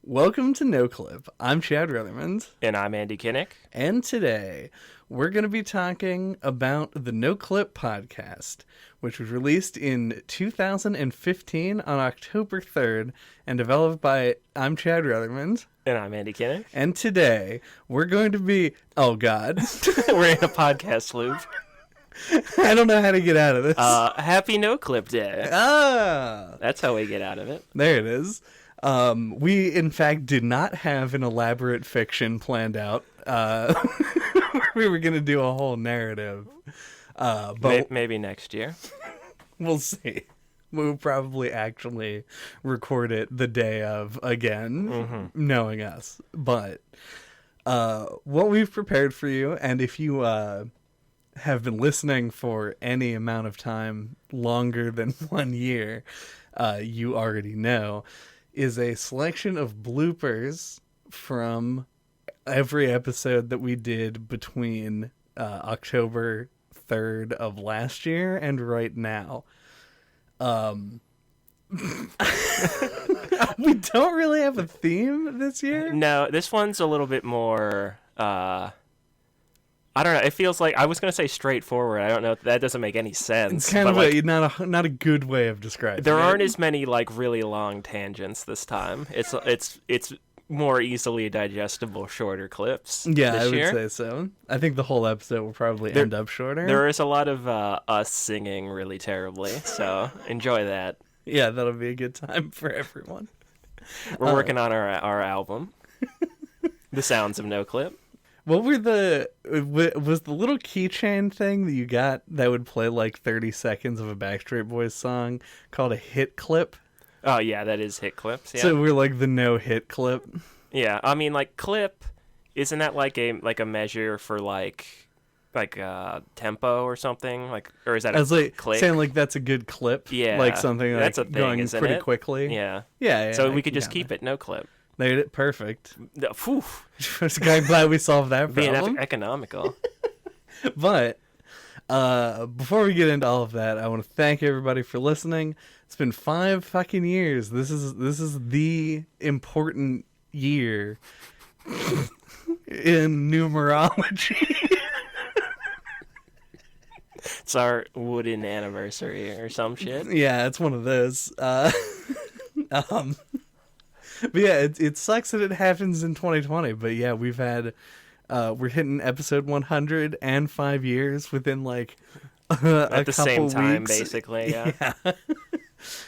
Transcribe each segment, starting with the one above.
Welcome to NOCLIP. I'm Chad Ruthermond. And I'm Andy Kinnick. And today, we're going to be talking about the NOCLIP podcast, which was released in 2015 on October 3rd and developed by I'm Chad Ruthermond. And I'm Andy Kinnick. And today, we're going to be... Oh, God. We're in a podcast loop. I don't know how to get out of this. Happy NOCLIP Day. That's how we get out of it. There it is. We, in fact, did not have an elaborate fiction planned out. We were going to do a whole narrative. But maybe next year. We'll see. We'll probably actually record it the day of again, knowing us. But what we've prepared for you, and if you have been listening for any amount of time longer than 1 year, you already know, is a selection of bloopers from every episode that we did between October 3rd of last year and right now. We don't really have a theme this year. No, this one's a little bit more... I don't know. It feels like I was going to say straightforward. I don't know. That doesn't make any sense. It's kind of like, not a good way of describing it. There aren't as many like really long tangents this time. It's more easily digestible, shorter clips. Yeah, this I year. would say so. I think the whole episode will probably end up shorter. There is a lot of us singing really terribly, so enjoy that. Yeah, that'll be a good time for everyone. We're working on our album, The Sounds of NOCLIP. What was the little keychain thing that you got that would play like 30 seconds of a Backstreet Boys song called a hit clip? Oh, yeah, that is hit clips. Yeah. So we're like the no hit clip. Yeah, I mean, like clip, isn't that like a measure for like tempo or something? Like, or is that I was like click? saying like that's a good clip. Yeah, like something like that's a thing, going isn't pretty it? quickly. Yeah. Yeah. So we could just keep it no clip. Made it perfect. Phew. I'm glad we solved that problem. Being economical. But before we get into all of that, I want to thank everybody for listening. It's been 5 fucking years. This is the important year in numerology. It's our wooden anniversary or some shit. Yeah, it's one of those. But yeah, it sucks that it happens in 2020. But yeah, we've had, we're hitting episode 100 and 5 years within like at the same time, weeks. Basically. Yeah.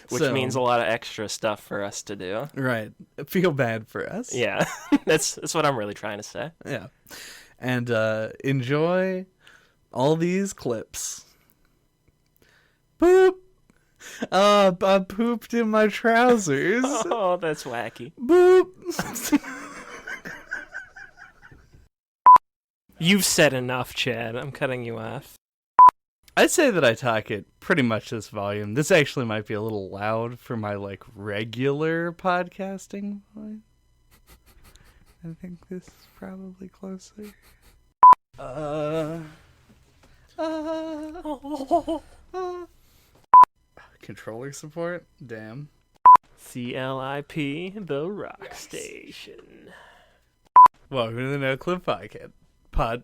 Which means a lot of extra stuff for us to do. Right. Feel bad for us. Yeah. That's what I'm really trying to say. Yeah. And enjoy all these clips. Boop. I pooped in my trousers. Oh, that's wacky. Boop. You've said enough, Chad. I'm cutting you off. I'd say that I talk at pretty much this volume. This actually might be a little loud for my like regular podcasting volume. I think this is probably closer. Controller support? Damn. CLIP, the rock station. Welcome to the NOCLIP podcast. The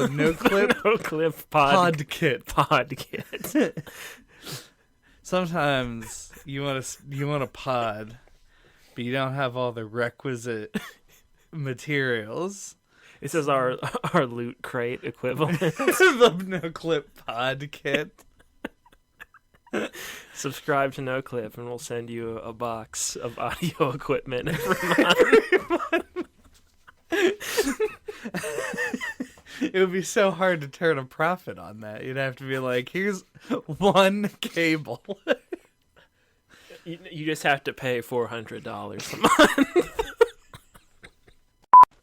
NOCLIP NOCLIP Podkit. Sometimes you want a pod, but you don't have all the requisite materials. This is our loot crate equivalent. The NOCLIP Podkit. Subscribe to NOCLIP and we'll send you a box of audio equipment every month. It would be so hard to turn a profit on that. You'd have to be like, here's one cable. You just have to pay $400 a month.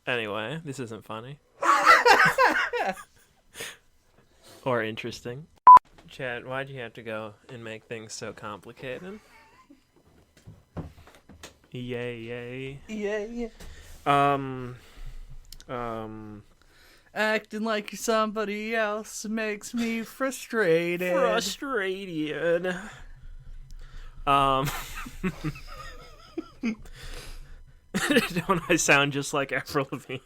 Anyway, this isn't funny. Or interesting. Chad, why'd you have to go and make things so complicated? Yay. Yeah. Acting like you're somebody else makes me frustrated. Don't I sound just like Avril Lavigne?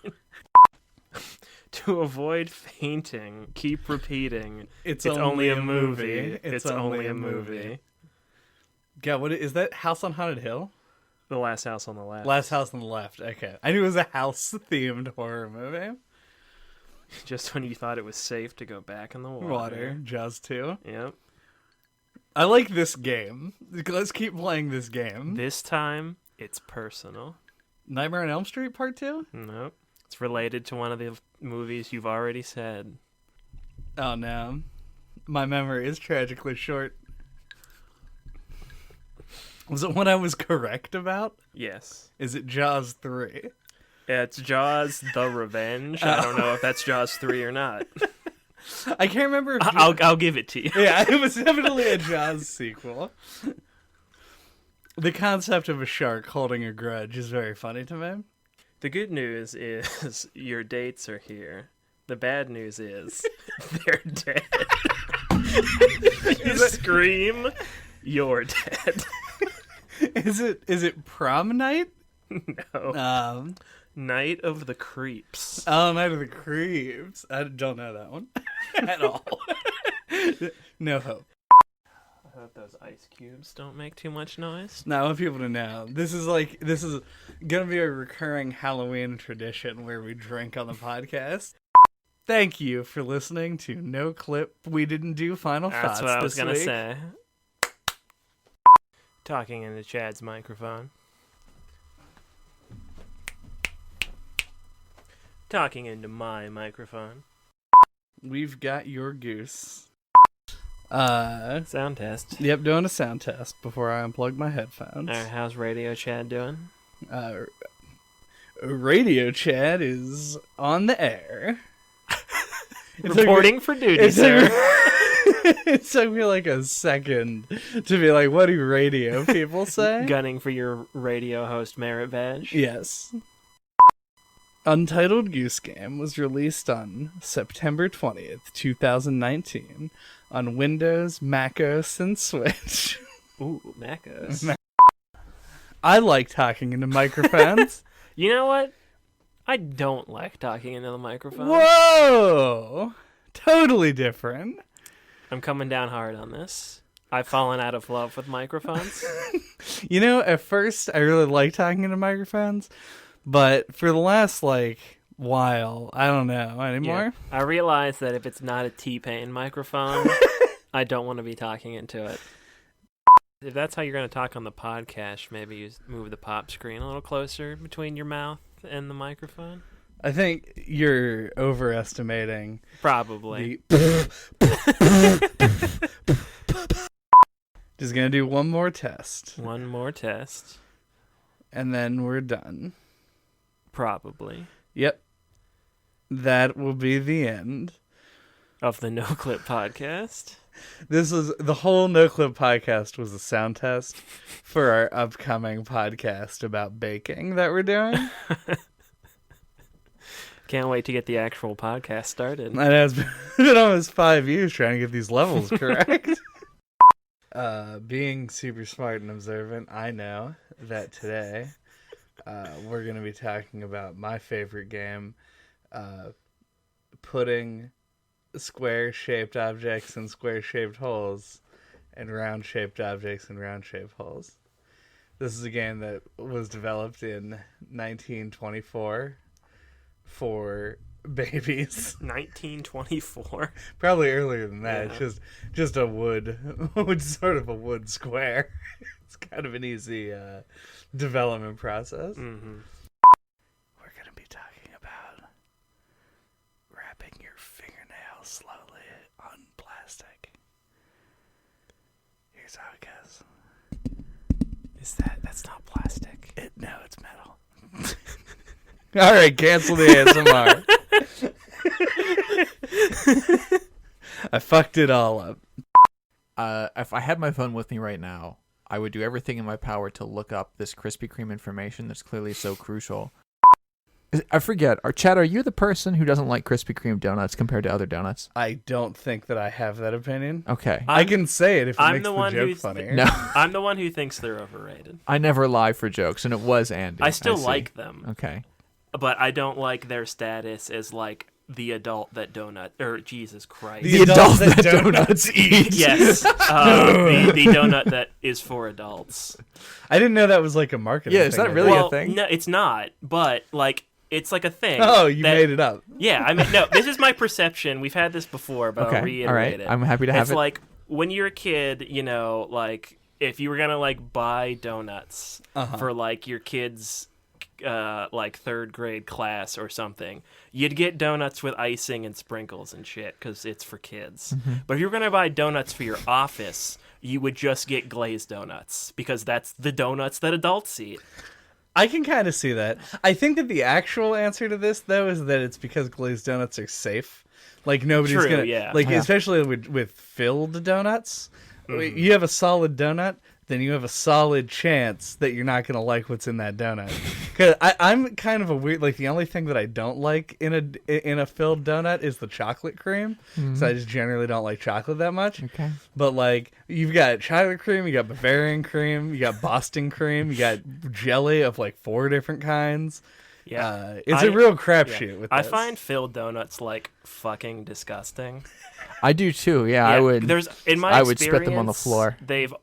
To avoid fainting, keep repeating. It's only a movie. It's only a movie. God, what is that? House on Haunted Hill? The Last House on the Left. Last House on the Left. Okay. I knew it was a house-themed horror movie. Just when you thought it was safe to go back in the Water. Jaws 2. Yep. I like this game. Let's keep playing this game. This time, it's personal. Nightmare on Elm Street Part 2? Nope. It's related to one of the movies you've already said. Oh, no. My memory is tragically short. Was it one I was correct about? Yes. Is it Jaws 3? Yeah, it's Jaws The Revenge. I don't know if that's Jaws 3 or not. I can't remember if I'll give it to you. Yeah, it was definitely a Jaws sequel. The concept of a shark holding a grudge is very funny to me. The good news is your dates are here. The bad news is they're dead. You scream, you're dead. Is it prom night? No. Night of the Creeps. Oh, Night of the Creeps. I don't know that one at all. No hope. I hope those ice cubes don't make too much noise. Now, I want people to know this is gonna be a recurring Halloween tradition where we drink on the podcast. Thank you for listening to NOCLIP. We didn't do final thoughts. That's what I was gonna say. Talking into Chad's microphone. Talking into my microphone. We've got your goose. Sound test. Yep, doing a sound test before I unplug my headphones. Alright, how's Radio Chad doing? Radio Chad is on the air. Reporting for duty, sir. It took me like a second to be like, what do radio people say? Gunning for your radio host merit badge? Yes. Untitled Goose Game was released on September 20th, 2019 on Windows, macOS, and Switch. Ooh, macOS. I like talking into microphones. You know what? I don't like talking into the microphone. Whoa! Totally different. I'm coming down hard on this. I've fallen out of love with microphones. You know, at first I really liked talking into microphones, but for the last while, I don't know anymore. Yeah. I realize that if it's not a T-Pain microphone, I don't want to be talking into it. If that's how you're going to talk on the podcast, maybe you move the pop screen a little closer between your mouth and the microphone. I think you're overestimating. Probably. Just gonna do one more test. One more test. And then we're done. Probably. Yep. That will be the end. Of the NOCLIP podcast. This was the whole NOCLIP podcast was a sound test for our upcoming podcast about baking that we're doing. Can't wait to get the actual podcast started. It has been almost 5 years trying to get these levels correct. Being super smart and observant, I know that today we're going to be talking about my favorite game, putting square-shaped objects in square-shaped holes and round-shaped objects in round-shaped holes. This is a game that was developed in 1924 for babies. 1924? Probably earlier than that. Yeah. It's just a wood sort of a wood square. It's kind of an easy development process. Mm-hmm. We're going to be talking about wrapping your fingernails slowly on plastic. Here's how it goes. That's not plastic? No, it's metal. All right, cancel the ASMR. I fucked it all up. If I had my phone with me right now, I would do everything in my power to look up this Krispy Kreme information that's clearly so crucial. I forget. Chad, are you the person who doesn't like Krispy Kreme donuts compared to other donuts? I don't think that I have that opinion. Okay. I can say it if it I'm makes the the one joke who's funnier. No. I'm the one who thinks they're overrated. I never lie for jokes, and it was Andy. I still see. like them, Okay. but I don't like their status as like the adult that Jesus Christ. The adult that donuts eat. Yes, the donut that is for adults. I didn't know that was like a marketing Yeah, thing. is that really a thing? No, it's not. But like, it's like a thing. Oh, you made it up. Yeah, I mean, no. This is my perception. We've had this before, but Okay. I'll reiterate All right. it. I'm happy to have It's it. like when you're a kid, you know, like if you were gonna like buy donuts for like your kid's like third grade class or something, you'd get donuts with icing and sprinkles and shit because it's for kids. But if you were gonna buy donuts for your office, you would just get glazed donuts because that's the donuts that adults eat. I can kind of see that. I think that the actual answer to this, though, is that it's because glazed donuts are safe. Like, nobody's True, gonna... yeah. Like, Yeah. especially with filled donuts. You have a solid donut, then you have a solid chance that you're not gonna like what's in that donut. Because I'm kind of a weird... Like, the only thing that I don't like in a filled donut is the chocolate cream. So I just generally don't like chocolate that much. Okay. But, like, you've got chocolate cream, you got Bavarian cream, you got Boston cream, you got jelly of, like, 4 different kinds. Yeah, It's a real crapshoot with I this. find filled donuts like fucking disgusting. I do too. Yeah, I would. There's in my I would spit them on the experience,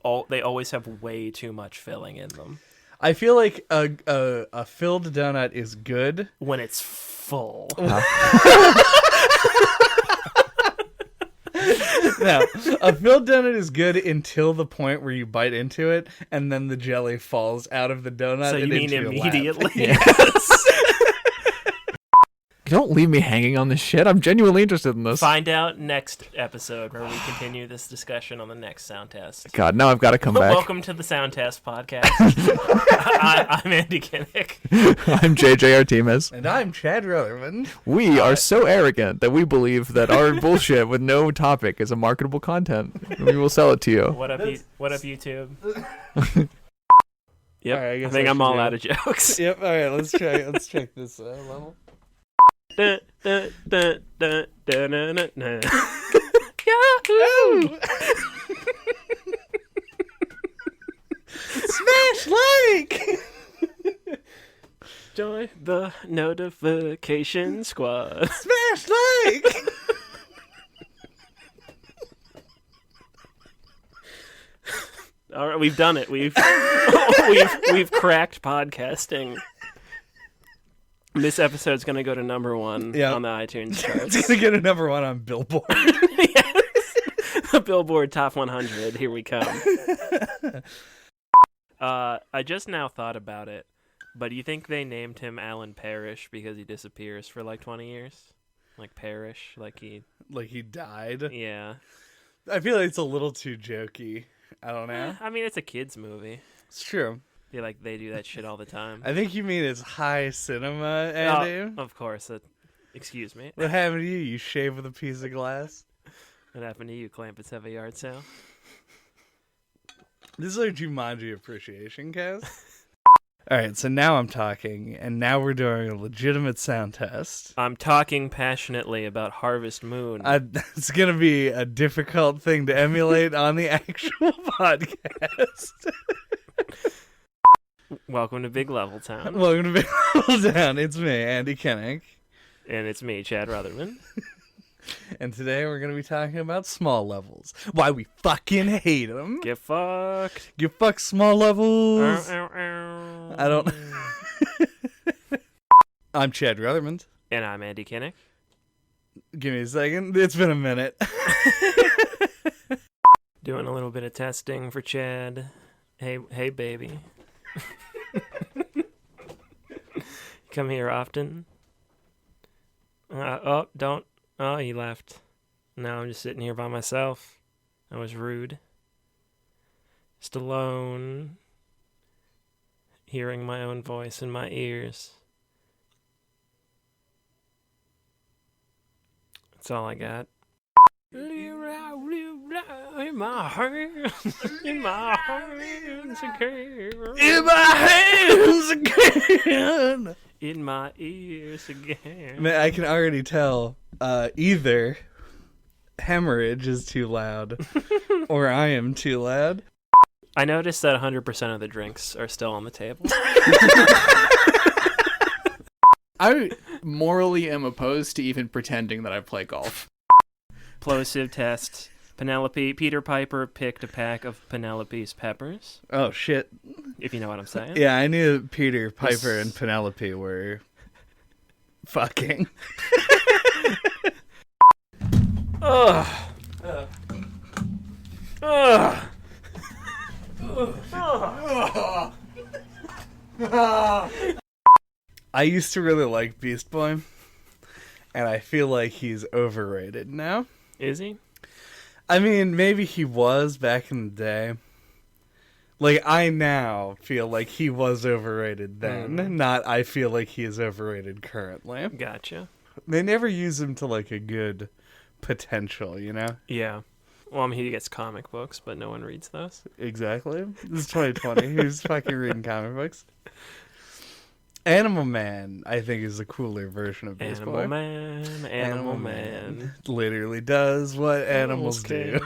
floor. They always have way too much filling in them I feel like a filled donut is good. when it's full. No, a filled donut is good until the point where you bite into it and then the jelly falls out of the donut. So you and mean into your lap. immediately? Yes. Don't leave me hanging on this shit. I'm genuinely interested in this. Find out next episode where we continue this discussion on the next sound test. God, now I've got to come back. Welcome to the Sound Test Podcast. I'm Andy Kinnick. I'm JJ Artemis. And I'm Chad Rutherman. We are so arrogant that we believe that our bullshit with no topic is a marketable content. We will sell it to you. What up, YouTube? All Yep. right, I I guess think I I'm should all do out it. of jokes. Yep. All right. Let's check this level. Dun, dun, dun, dun, dun, dun, dun, dun. Yahoo! Smash like. Join the notification squad. Smash like. All right, we've done it. We've cracked podcasting. This episode's gonna go to number 1 Yeah. on the iTunes charts. It's gonna get a number 1 on Billboard. Yes. The Billboard Top 100. Here we come. I just now thought about it, but do you think they named him Alan Parrish because he disappears for like 20 years? Like Parrish, like he... Like he died. Yeah. I feel like it's a little too jokey. I don't know. I mean, it's a kid's movie. It's true. They do that shit all the time. I think you mean it's high cinema, Andy. Oh, of course. Excuse me. What happened to you? You shave with a piece of glass? What happened to you, Clampets have a yard sale? This is our Jumanji appreciation cast. All right, so now I'm talking, and now we're doing a legitimate sound test. I'm talking passionately about Harvest Moon. It's going to be a difficult thing to emulate on the actual podcast. Welcome to Big Level Town. Welcome to Big Level Town. It's me, Andy Kinnick. And it's me, Chad Rutherman. And today we're going to be talking about small levels. Why we fucking hate them. Get fucked. You fuck small levels. Ow, ow, ow. I don't... I'm Chad Rutherman. And I'm Andy Kinnick. Give me a second. It's been a minute. Doing a little bit of testing for Chad. Hey, baby. Come here often. Don't. Oh, he left. Now I'm just sitting here by myself. I was rude. Just alone. Hearing my own voice in my ears. That's all I got. In my hands, in my hands again. In my hands again. In my ears again. Man, I can already tell either hemorrhage is too loud or I am too loud. I noticed that 100% of the drinks are still on the table. I morally am opposed to even pretending that I play golf. Plosive test. Peter Piper picked a pack of Penelope's peppers, Oh, shit. if you know what I'm saying. Yeah, I knew Peter, Piper, and Penelope were fucking. Ugh. Ugh. I used to really like Beast Boy, and I feel like he's overrated now. Is he? I mean, maybe he was back in the day. Like, I now feel like he was overrated then, not I feel like he is overrated currently. Gotcha. They never use him to, like, a good potential, you know? Yeah. Well, I mean, he gets comic books, but no one reads those. Exactly. This is 2020. Who's fucking reading comic books? Animal Man, I think, is a cooler version of Beast Boy. Animal Man. Literally does what animals do.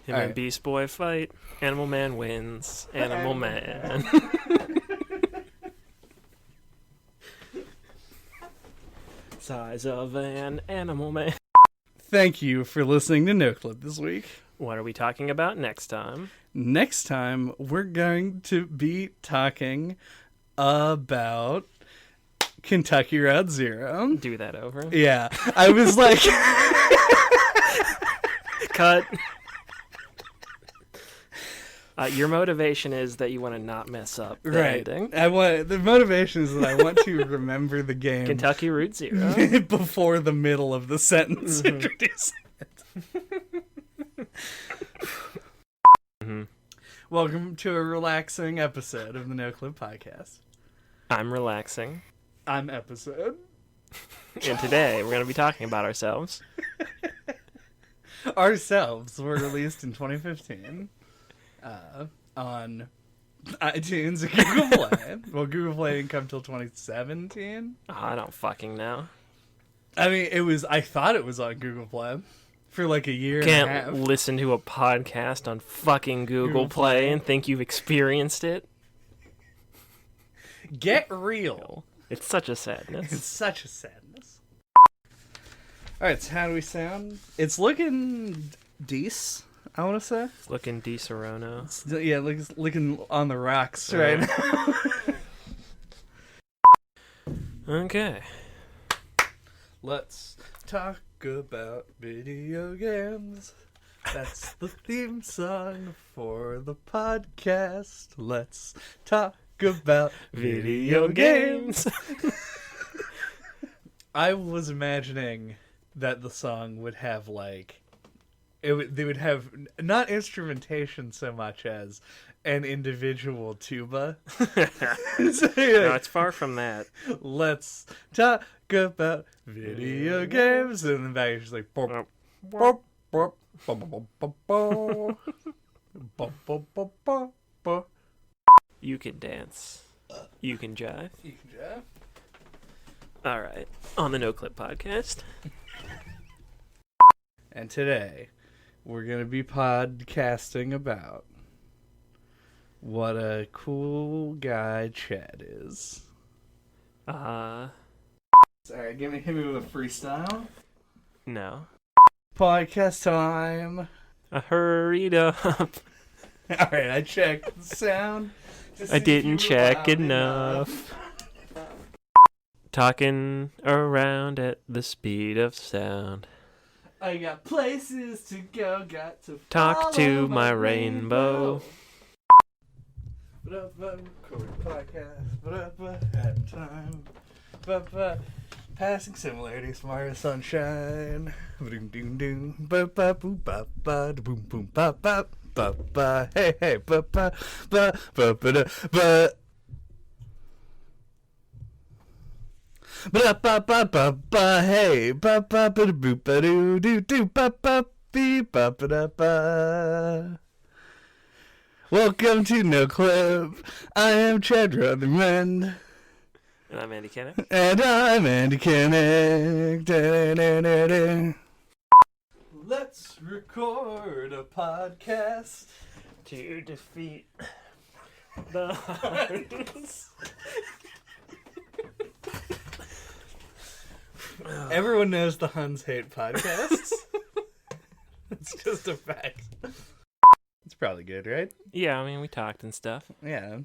Him and Beast Boy fight. Animal Man wins. Animal Man. Size of an Animal Man. Thank you for listening to NOCLIP this week. What are we talking about next time? Next time, we're going to be talking about Kentucky Route Zero. Do that over. Yeah, I was like... Cut. Your motivation is that you want to not mess up the ending. The motivation is that I want to remember the game Kentucky Route Zero before the middle of the sentence introducing it. Welcome to a relaxing episode of the NOCLIP podcast. I'm relaxing. I'm episode. And today we're going to be talking about ourselves. Ourselves were released in 2015 on iTunes and Google Play. Well, Google Play didn't come till 2017. Oh, I don't fucking know. I mean, I thought it was on Google Play for like a year and a half. Can't listen to a podcast on fucking Google Play and think you've experienced it. Get real. It's such a sadness. It's such a sadness. Alright, so how do we sound? It's looking decent, I want to say. It's looking DeSerono. Yeah, looking on the rocks right now. Okay. Let's talk about video games. That's the theme song for the podcast. Let's talk about video games. I was imagining that the song would have like they would have not instrumentation so much as an individual tuba. No, it's far from that. Let's talk about video games, and then back it's just like bop, bop, bop, bop, bop, bop, bop, bop, bop, bop, bop, bop. You can dance. You can jive. You can jive. All right. On the NOCLIP podcast. And today, we're going to be podcasting about what a cool guy Chad is. Sorry, hit me with a freestyle. No. Podcast time. I hurried up. Alright, I checked the sound. I didn't check enough. Talking around at the speed of sound. I got places to go, got to talk to my rainbow. Record podcast. Had time. Passing similarities from our sunshine. Doom doom doom. Ba ba boom ba ba boom boom ba ba ba ba. Hey hey ba ba ba ba ba ba. Ba ba ba ba ba hey ba ba ba boop ba doo doo doo ba ba beep ba ba da ba. Welcome to NOCLIP. I am Chad Rutherman. And I'm Andy Kinnick. And I'm Andy Kinnick. Da-da-da-da-da. Let's record a podcast To defeat the Huns. Everyone knows the Huns hate podcasts. It's just a fact. It's probably good, right? Yeah, I mean, we talked and stuff. Yeah.